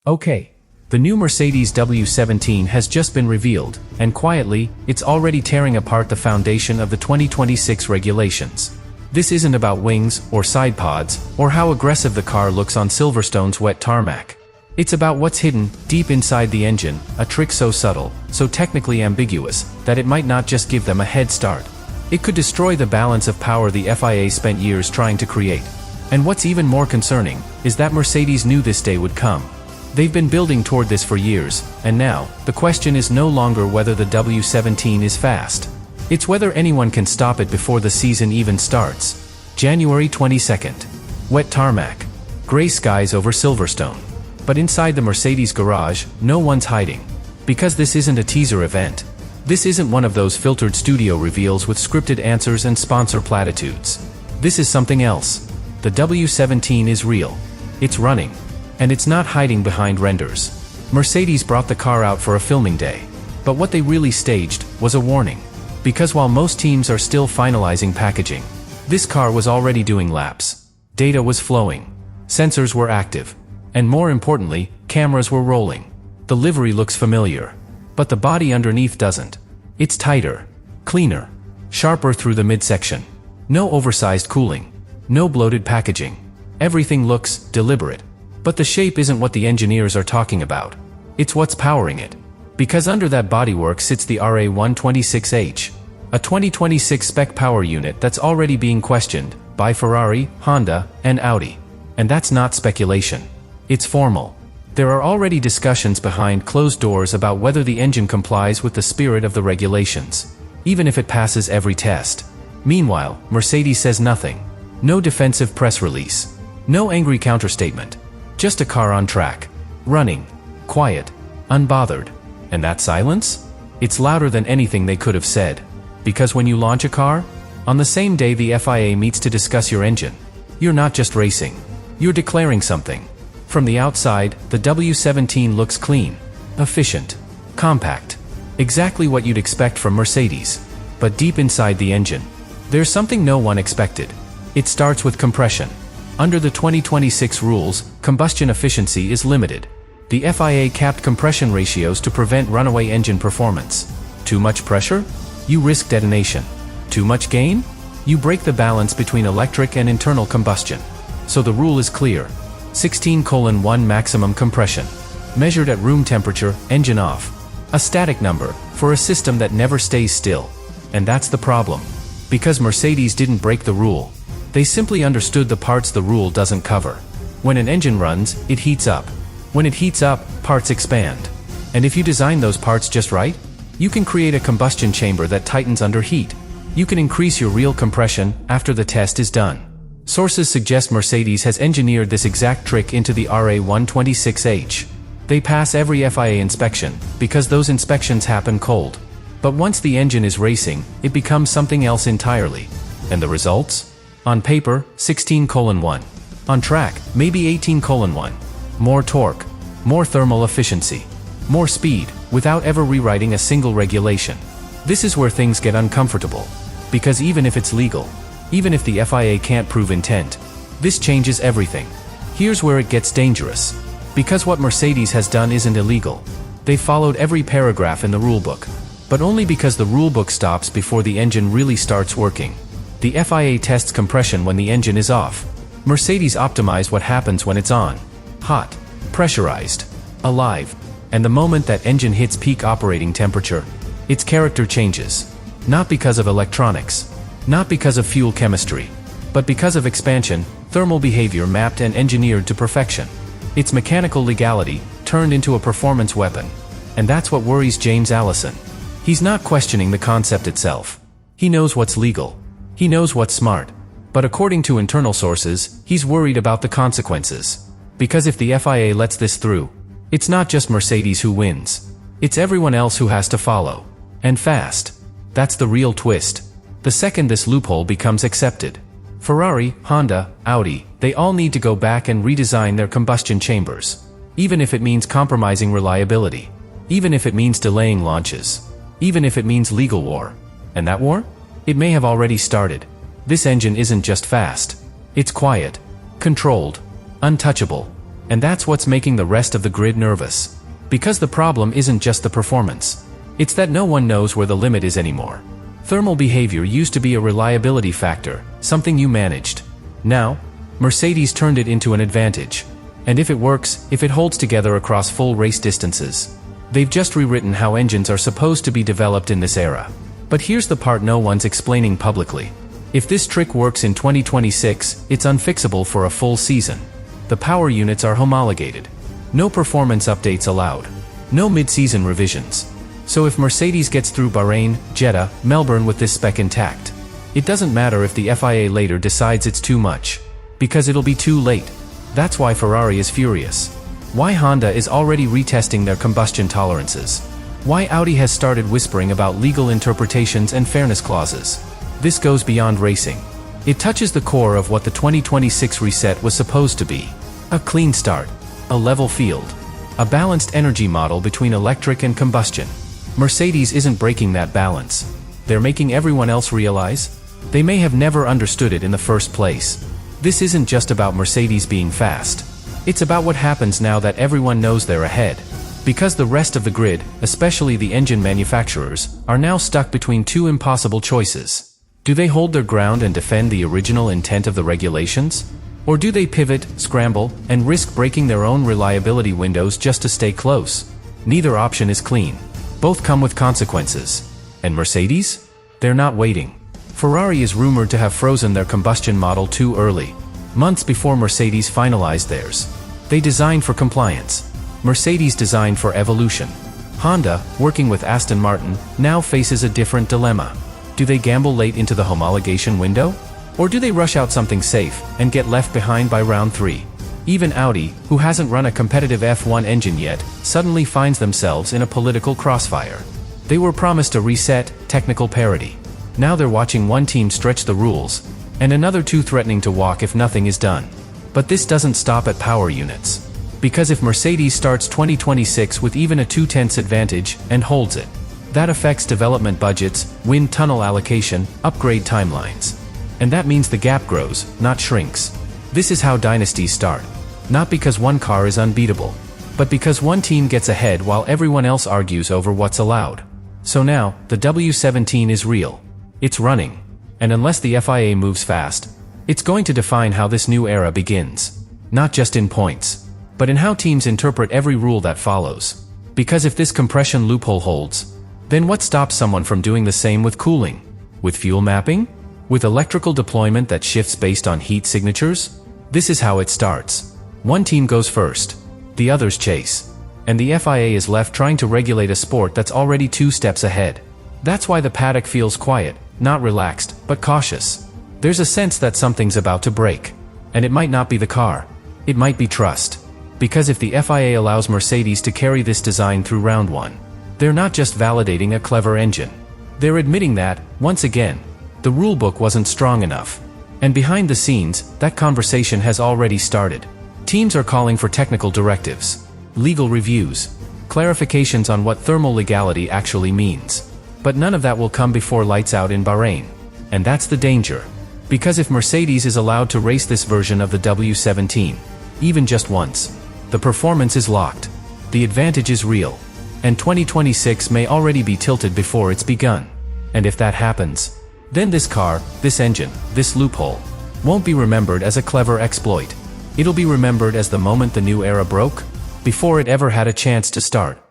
Okay. The new Mercedes W17 has just been revealed, and quietly, it's already tearing apart the foundation of the 2026 regulations. This isn't about wings, or side pods, or how aggressive the car looks on Silverstone's wet tarmac. It's about what's hidden, deep inside the engine, a trick so subtle, so technically ambiguous, that it might not just give them a head start. It could destroy the balance of power the FIA spent years trying to create. And what's even more concerning, is that Mercedes knew this day would come. They've been building toward this for years, and now, the question is no longer whether the W17 is fast. It's whether anyone can stop it before the season even starts. January 22nd. Wet tarmac. Gray skies over Silverstone. But inside the Mercedes garage, no one's hiding. Because this isn't a teaser event. This isn't one of those filtered studio reveals with scripted answers and sponsor platitudes. This is something else. The W17 is real. It's running. And it's not hiding behind renders. Mercedes brought the car out for a filming day. But what they really staged was a warning. Because while most teams are still finalizing packaging, this car was already doing laps. Data was flowing. Sensors were active. And more importantly, cameras were rolling. The livery looks familiar. But the body underneath doesn't. It's tighter, cleaner, sharper through the midsection. No oversized cooling. No bloated packaging. Everything looks deliberate. But the shape isn't what the engineers are talking about. It's what's powering it. Because under that bodywork sits the RA126H, a 2026 spec power unit that's already being questioned by Ferrari, Honda, and Audi. And that's not speculation. It's formal. There are already discussions behind closed doors about whether the engine complies with the spirit of the regulations, even if it passes every test. Meanwhile, Mercedes says nothing. No defensive press release. No angry counterstatement. Just a car on track. Running. Quiet. Unbothered. And that silence? It's louder than anything they could have said. Because when you launch a car, on the same day the FIA meets to discuss your engine, you're not just racing. You're declaring something. From the outside, the W17 looks clean, efficient, compact. Exactly what you'd expect from Mercedes. But deep inside the engine, there's something no one expected. It starts with compression. Under the 2026 rules, combustion efficiency is limited. The FIA capped compression ratios to prevent runaway engine performance. Too much pressure? You risk detonation. Too much gain? You break the balance between electric and internal combustion. So the rule is clear. 16:1 maximum compression. Measured at room temperature, engine off. A static number, for a system that never stays still. And that's the problem. Because Mercedes didn't break the rule. They simply understood the parts the rule doesn't cover. When an engine runs, it heats up. When it heats up, parts expand. And if you design those parts just right, you can create a combustion chamber that tightens under heat. You can increase your real compression after the test is done. Sources suggest Mercedes has engineered this exact trick into the RA126H. They pass every FIA inspection, because those inspections happen cold. But once the engine is racing, it becomes something else entirely. And the results? On paper, 16:1. On track, maybe 18:1. More torque, more thermal efficiency, more speed, without ever rewriting a single regulation. This is where things get uncomfortable. Because even if it's legal, even if the FIA can't prove intent, this changes everything. Here's where it gets dangerous. Because what Mercedes has done isn't illegal. They followed every paragraph in the rulebook. But only because the rulebook stops before the engine really starts working. The FIA tests compression when the engine is off. Mercedes optimized what happens when it's on. Hot, pressurized, alive. And the moment that engine hits peak operating temperature, its character changes. Not because of electronics, not because of fuel chemistry, but because of expansion, thermal behavior mapped and engineered to perfection. It's mechanical legality, turned into a performance weapon. And that's what worries James Allison. He's not questioning the concept itself. He knows what's legal. He knows what's smart. But according to internal sources, he's worried about the consequences. Because if the FIA lets this through, it's not just Mercedes who wins. It's everyone else who has to follow. And fast. That's the real twist. The second this loophole becomes accepted, Ferrari, Honda, Audi, they all need to go back and redesign their combustion chambers. Even if it means compromising reliability. Even if it means delaying launches. Even if it means legal war. And that war? It may have already started. This engine isn't just fast. It's quiet, controlled, untouchable. And that's what's making the rest of the grid nervous. Because the problem isn't just the performance. It's that no one knows where the limit is anymore. Thermal behavior used to be a reliability factor, something you managed. Now, Mercedes turned it into an advantage. And if it works, if it holds together across full race distances. They've just rewritten how engines are supposed to be developed in this era. But here's the part no one's explaining publicly. If this trick works in 2026, it's unfixable for a full season. The power units are homologated. No performance updates allowed. No mid-season revisions. So if Mercedes gets through Bahrain, Jeddah, Melbourne with this spec intact, it doesn't matter if the FIA later decides it's too much. Because it'll be too late. That's why Ferrari is furious. Why Honda is already retesting their combustion tolerances. Why Audi has started whispering about legal interpretations and fairness clauses. This goes beyond racing. It touches the core of what the 2026 reset was supposed to be. A clean start. A level field. A balanced energy model between electric and combustion. Mercedes isn't breaking that balance. They're making everyone else realize they may have never understood it in the first place. This isn't just about Mercedes being fast. It's about what happens now that everyone knows they're ahead. Because the rest of the grid, especially the engine manufacturers, are now stuck between two impossible choices. Do they hold their ground and defend the original intent of the regulations? Or do they pivot, scramble, and risk breaking their own reliability windows just to stay close? Neither option is clean. Both come with consequences. And Mercedes? They're not waiting. Ferrari is rumored to have frozen their combustion model too early, months before Mercedes finalized theirs. They designed for compliance. Mercedes designed for evolution. Honda, working with Aston Martin, now faces a different dilemma. Do they gamble late into the homologation window? Or do they rush out something safe and get left behind by round 3? Even Audi, who hasn't run a competitive F1 engine yet, suddenly finds themselves in a political crossfire. They were promised a reset, technical parity. Now they're watching one team stretch the rules, and another two threatening to walk if nothing is done. But this doesn't stop at power units. Because if Mercedes starts 2026 with even a 0.2 advantage and holds it, that affects development budgets, wind tunnel allocation, upgrade timelines. And that means the gap grows, not shrinks. This is how dynasties start. Not because one car is unbeatable, but because one team gets ahead while everyone else argues over what's allowed. So now, the W17 is real. It's running. And unless the FIA moves fast, it's going to define how this new era begins. Not just in points, but in how teams interpret every rule that follows. Because if this compression loophole holds, then what stops someone from doing the same with cooling? With fuel mapping? With electrical deployment that shifts based on heat signatures? This is how it starts. One team goes first. The others chase. And the FIA is left trying to regulate a sport that's already 2 steps ahead. That's why the paddock feels quiet, not relaxed, but cautious. There's a sense that something's about to break. And it might not be the car. It might be trust. Because if the FIA allows Mercedes to carry this design through round 1, they're not just validating a clever engine. They're admitting that, once again, the rulebook wasn't strong enough. And behind the scenes, that conversation has already started. Teams are calling for technical directives, legal reviews, clarifications on what thermal legality actually means. But none of that will come before lights out in Bahrain. And that's the danger. Because if Mercedes is allowed to race this version of the W17, even just once, the performance is locked. The advantage is real. And 2026 may already be tilted before it's begun. And if that happens, then this car, this engine, this loophole, won't be remembered as a clever exploit. It'll be remembered as the moment the new era broke, before it ever had a chance to start.